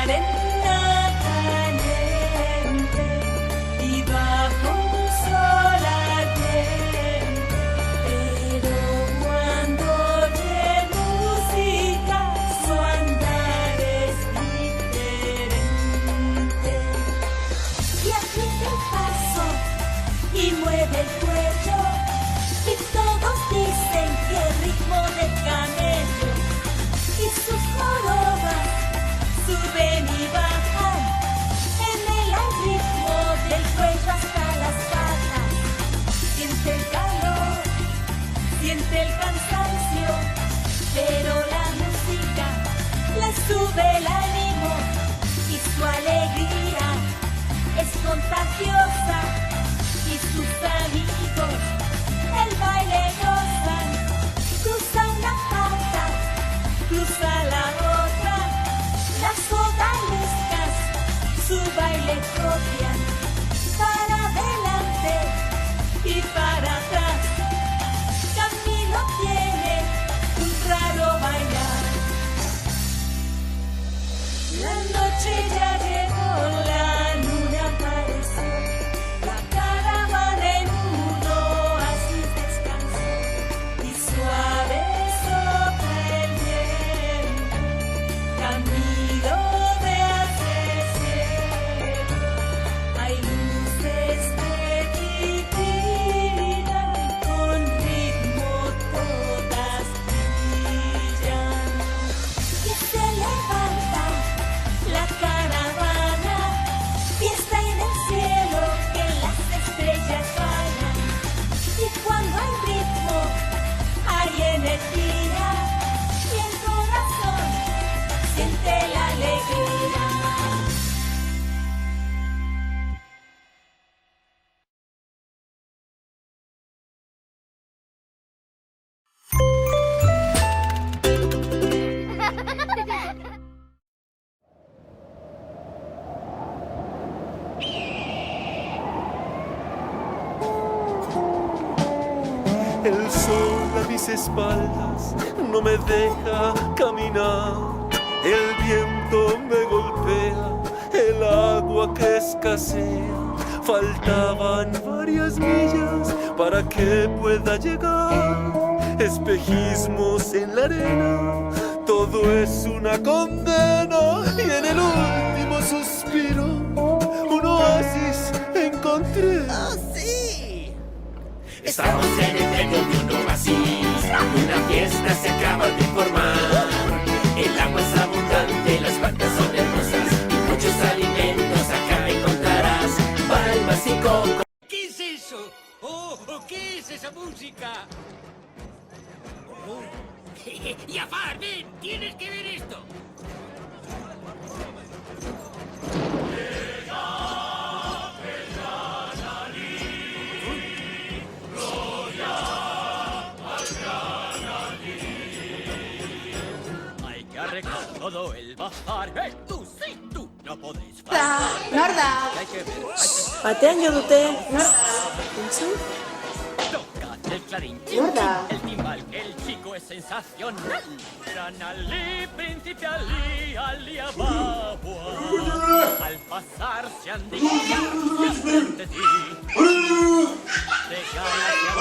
arena caliente y bajo un sol ardiente. Pero cuando oye música, su andar es diferente. Y aprieta el paso y mueve el cuello, y todos dicen que el ritmo del camello. Y sus jorobas suben y bajan en el ritmo del cuello hasta las patas. Siente el calor, siente el cansancio, pero la música le sube el ánimo y su alegría es contagiosa. Y sus amigos el baile gozan, cruzan la pata, cruza la otra, las odaliscas su baile copian, para adelante y para atrás. Camilo tiene un raro bailar. La noche ya llegó, la luna apareció, la caravana en un oasis descansó y suave sopla el viento, camino de hacia el cielo. Hay luces que titilan, con ritmo todas brillan. Y se levanta la caravana, fiesta en el cielo que las estrellas bailan. Y cuando hay ritmo, hay energía, y el corazón siente la alegría. El sol a mis espaldas no me deja caminar. El viento me golpea, el agua que escasea. Faltaban varias millas para que pueda llegar. Espejismos en la arena, todo es una condena. Y en el último suspiro, un oasis encontré. ¡Oh, sí! Estamos en el medio de un oasis, una fiesta se acaba de formar. El agua es abundante, las plantas son hermosas y muchos alimentos acá encontrarás. Palmas y coco. ¿Qué es eso? Oh, ¿qué es esa música? Oh. Jafar, ven, tienes que ver esto. Hay que arreglar todo el bazar. Tú sí, tú no podéis faltar. Norda, Hay que ver, Batean jo dute. toca el clarín, Norda. el timbal, el chico es sensacional. Ranalí, príncipe Ali, Ali Ababua. Al pasar se han de guiar siempre ante ti. De galaxia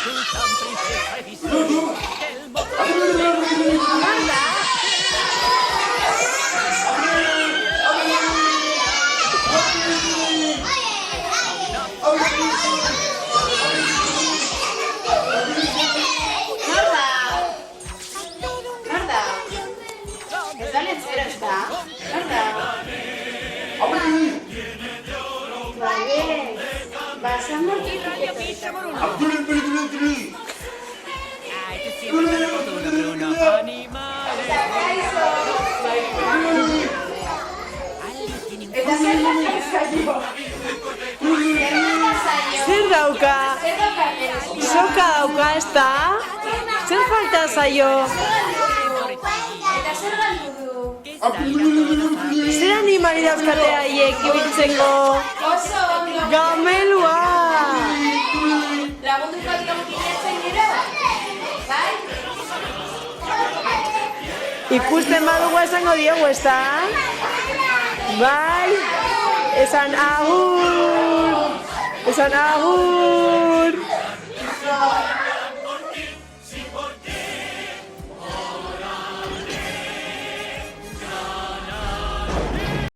sultán, princesa y visor, el motor Norda. Ez da letzero, ez da? Norda. Vale. Vas a morir. Ay, que siempre me oportuno, Bruno. Animales. Eta zer da zaio? Zer dauka? Soka dauka, ez da? Zer falta zaio? Eta zer galdu du? Zer animali dauzkate haiek ibiltzeko? Oso ondo. Gamelua! Lagunduko diogu bilatzen gero? Bai? Ikusten badugu esango diogu, ezta? Bai, esan agur! Esan agur!